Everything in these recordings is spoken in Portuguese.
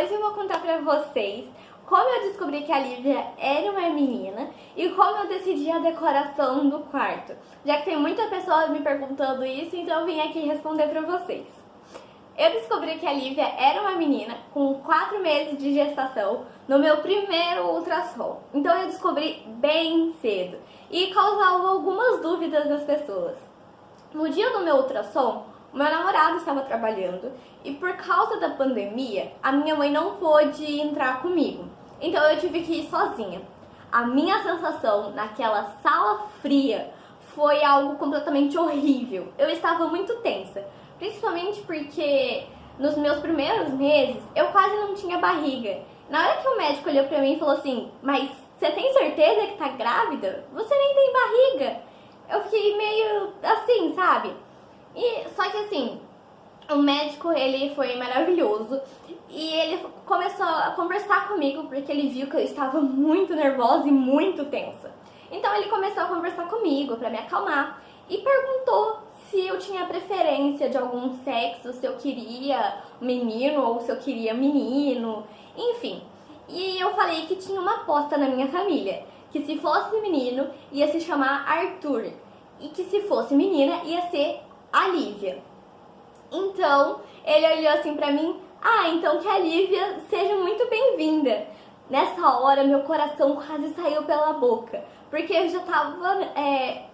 Hoje eu vou contar pra vocês como eu descobri que a Lívia era uma menina e como eu decidi a decoração do quarto. Já que tem muita pessoa me perguntando isso, então eu vim aqui responder pra vocês. Eu descobri que a Lívia era uma menina com 4 meses de gestação no meu primeiro ultrassom. Então eu descobri bem cedo e causava algumas dúvidas nas pessoas. No dia do meu ultrassom, o meu namorado estava trabalhando e por causa da pandemia, a minha mãe não pôde entrar comigo. Então eu tive que ir sozinha. A minha sensação naquela sala fria foi algo completamente horrível. Eu estava muito tensa, principalmente porque nos meus primeiros meses eu quase não tinha barriga. Na hora que o médico olhou pra mim e falou assim: "Mas você tem certeza que tá grávida? Você nem tem barriga." Eu fiquei meio assim, sabe? E só que assim, o médico, ele foi maravilhoso e ele começou a conversar comigo porque ele viu que eu estava muito nervosa e muito tensa. Então ele começou a conversar comigo para me acalmar e perguntou se eu tinha preferência de algum sexo, se eu queria menino ou se eu queria menino, enfim. E eu falei que tinha uma aposta na minha família, que se fosse menino ia se chamar Arthur e que se fosse menina ia ser a Lívia. Então ele olhou assim pra mim: "Ah, então que a Lívia seja muito bem-vinda." Nessa hora meu coração quase saiu pela boca, porque eu já tava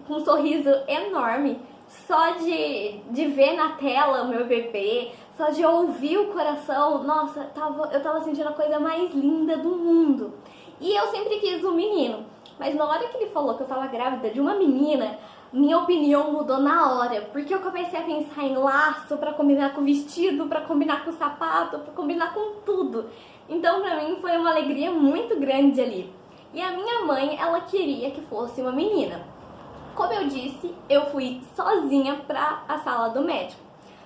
com um sorriso enorme só de ver na tela o meu bebê, só de ouvir o coração. Nossa, eu tava sentindo a coisa mais linda do mundo. E eu sempre quis um menino, mas na hora que ele falou que eu tava grávida de uma menina, minha opinião mudou na hora, porque eu comecei a pensar em laço pra combinar com o vestido, pra combinar com o sapato, pra combinar com tudo. Então pra mim foi uma alegria muito grande ali. E a minha mãe, ela queria que fosse uma menina. Como eu disse, eu fui sozinha pra a sala do médico.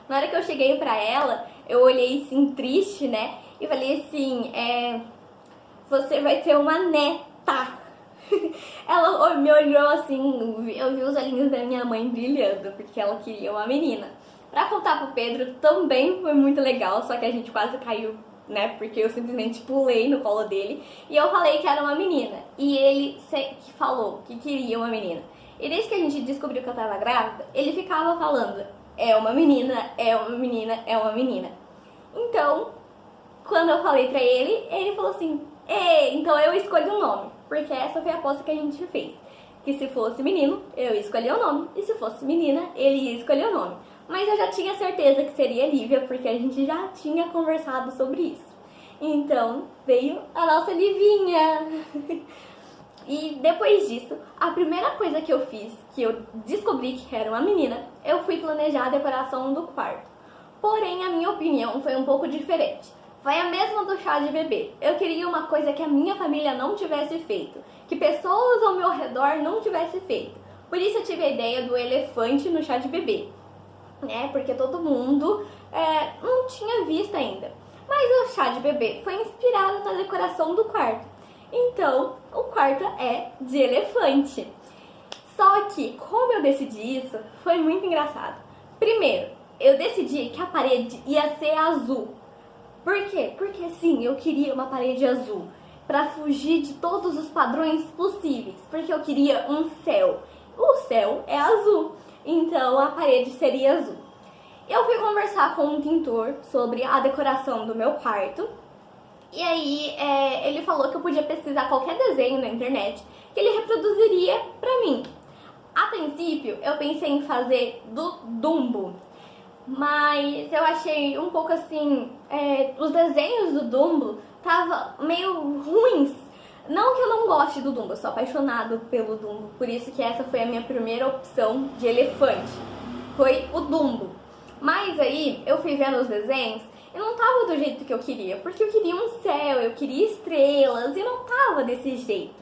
Na hora que eu cheguei pra ela, eu olhei assim triste, né? E falei assim: "Você vai ter uma neta." Ela me olhou assim, eu vi os olhinhos da minha mãe brilhando, porque ela queria uma menina. Pra contar pro Pedro também foi muito legal, só que a gente quase caiu, né, porque eu simplesmente pulei no colo dele e eu falei que era uma menina. E ele que falou que queria uma menina. E desde que a gente descobriu que eu tava grávida, ele ficava falando: "É uma menina, é uma menina, é uma menina." Então, quando eu falei pra ele, ele falou assim: então eu escolhi um nome." Porque essa foi a aposta que a gente fez. Que se fosse menino, eu escolhi o nome. E se fosse menina, ele ia escolher o nome. Mas eu já tinha certeza que seria Lívia, porque a gente já tinha conversado sobre isso. Então, veio a nossa Livinha. E depois disso, a primeira coisa que eu fiz, que eu descobri que era uma menina, eu fui planejar a decoração do quarto. Porém, a minha opinião foi um pouco diferente. Foi a mesma do chá de bebê. Eu queria uma coisa que a minha família não tivesse feito, que pessoas ao meu redor não tivessem feito. Por isso eu tive a ideia do elefante no chá de bebê, né? Porque todo mundo não tinha visto ainda. Mas o chá de bebê foi inspirado na decoração do quarto. Então, o quarto é de elefante. Só que, como eu decidi isso, foi muito engraçado. Primeiro, eu decidi que a parede ia ser azul. Por quê? Porque sim, eu queria uma parede azul para fugir de todos os padrões possíveis, porque eu queria um céu. O céu é azul, então a parede seria azul. Eu fui conversar com um pintor sobre a decoração do meu quarto e aí ele falou que eu podia pesquisar qualquer desenho na internet que ele reproduziria para mim. A princípio, eu pensei em fazer do Dumbo, mas eu achei um pouco assim, os desenhos do Dumbo tava meio ruins. Não que eu não goste do Dumbo, eu sou apaixonada pelo Dumbo, por isso que essa foi a minha primeira opção de elefante, foi o Dumbo. Mas aí eu fui vendo os desenhos e não tava do jeito que eu queria, porque eu queria um céu, eu queria estrelas e não tava desse jeito.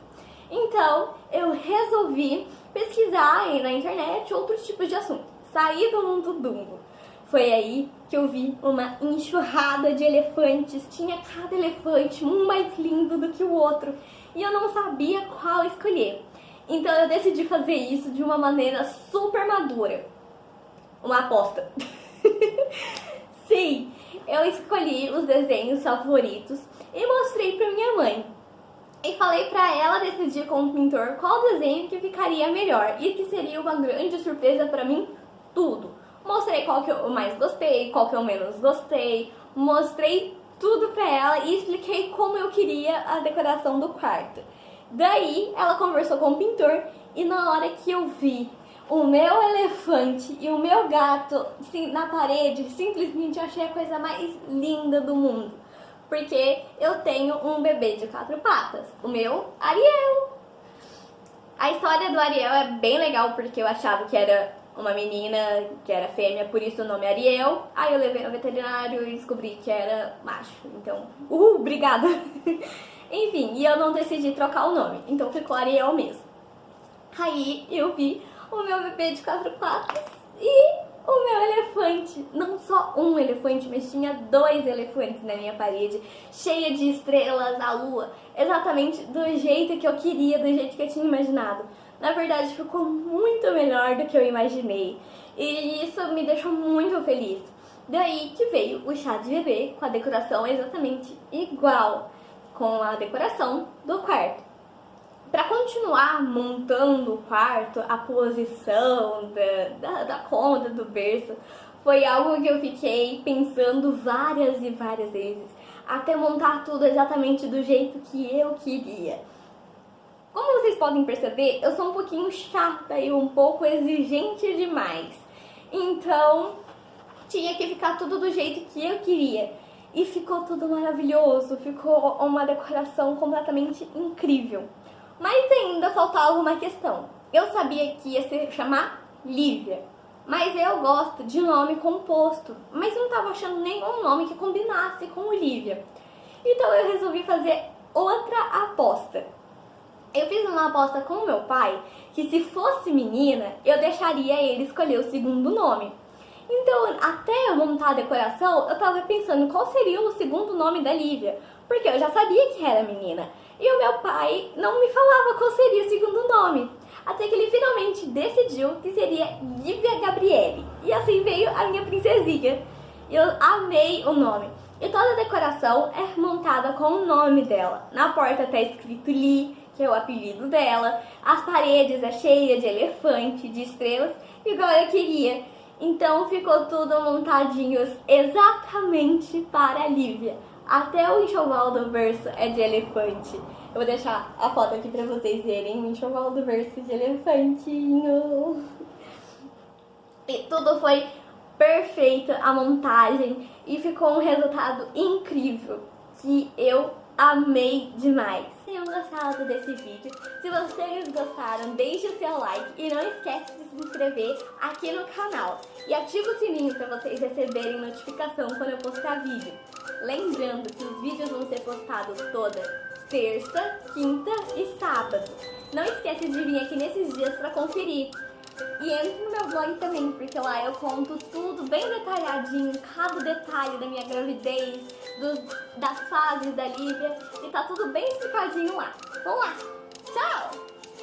Então eu resolvi pesquisar aí na internet outros tipos de assunto, sair do mundo do Dumbo. Foi aí que eu vi uma enxurrada de elefantes, tinha cada elefante, um mais lindo do que o outro, e eu não sabia qual escolher. Então eu decidi fazer isso de uma maneira super madura. Uma aposta. Sim, eu escolhi os desenhos favoritos e mostrei pra minha mãe. E falei pra ela decidir com o pintor qual desenho que ficaria melhor e que seria uma grande surpresa pra mim, tudo. Mostrei qual que eu mais gostei, qual que eu menos gostei, mostrei tudo pra ela e expliquei como eu queria a decoração do quarto. Daí ela conversou com o pintor e na hora que eu vi o meu elefante e o meu gato assim, na parede, simplesmente achei a coisa mais linda do mundo. Porque eu tenho um bebê de 4 patas, o meu Ariel. A história do Ariel é bem legal porque eu achava que era uma menina, que era fêmea, por isso o nome é Ariel. Aí eu levei no veterinário e descobri que era macho. Então, obrigada! Enfim, e eu não decidi trocar o nome, então ficou Ariel mesmo. Aí eu vi o meu bebê de 4 patas e o meu elefante. Não só um elefante, mas tinha 2 elefantes na minha parede, cheia de estrelas, a lua, exatamente do jeito que eu queria, do jeito que eu tinha imaginado. Na verdade, ficou muito melhor do que eu imaginei. E isso me deixou muito feliz. Daí que veio o chá de bebê com a decoração exatamente igual com a decoração do quarto. Para continuar montando o quarto, a posição da conta do berço, foi algo que eu fiquei pensando várias e várias vezes, até montar tudo exatamente do jeito que eu queria. Como vocês podem perceber, eu sou um pouquinho chata e um pouco exigente demais. Então, tinha que ficar tudo do jeito que eu queria. E ficou tudo maravilhoso, ficou uma decoração completamente incrível. Mas ainda faltava uma questão. Eu sabia que ia se chamar Lívia, mas eu gosto de nome composto. Mas eu não estava achando nenhum nome que combinasse com o Lívia. Então eu resolvi fazer outra aposta. Eu fiz uma aposta com o meu pai que se fosse menina, eu deixaria ele escolher o segundo nome. Então, até eu montar a decoração, eu tava pensando qual seria o segundo nome da Lívia, porque eu já sabia que era menina. E o meu pai não me falava qual seria o segundo nome. Até que ele finalmente decidiu que seria Lívia Gabriele. E assim veio a minha princesinha. Eu amei o nome. E toda a decoração é montada com o nome dela. Na porta tá escrito Li, que é o apelido dela. As paredes é cheia de elefante, de estrelas, igual eu queria. Então ficou tudo montadinho exatamente para a Lívia. Até o enxoval do berço é de elefante. Eu vou deixar a foto aqui pra vocês verem o enxoval do berço de elefantinho. E tudo foi perfeito, a montagem, e ficou um resultado incrível que eu amei demais. Tenham gostado desse vídeo. Se vocês gostaram, deixe o seu like e não esquece de se inscrever aqui no canal. E ativa o sininho para vocês receberem notificação quando eu postar vídeo. Lembrando que os vídeos vão ser postados toda terça, quinta e sábado. Não esquece de vir aqui nesses dias para conferir. E entre no meu blog também, porque lá eu conto tudo bem detalhadinho, cada detalhe da minha gravidez, das fases da Lívia, e tá tudo bem explicadinho lá. Vamos lá! Tchau!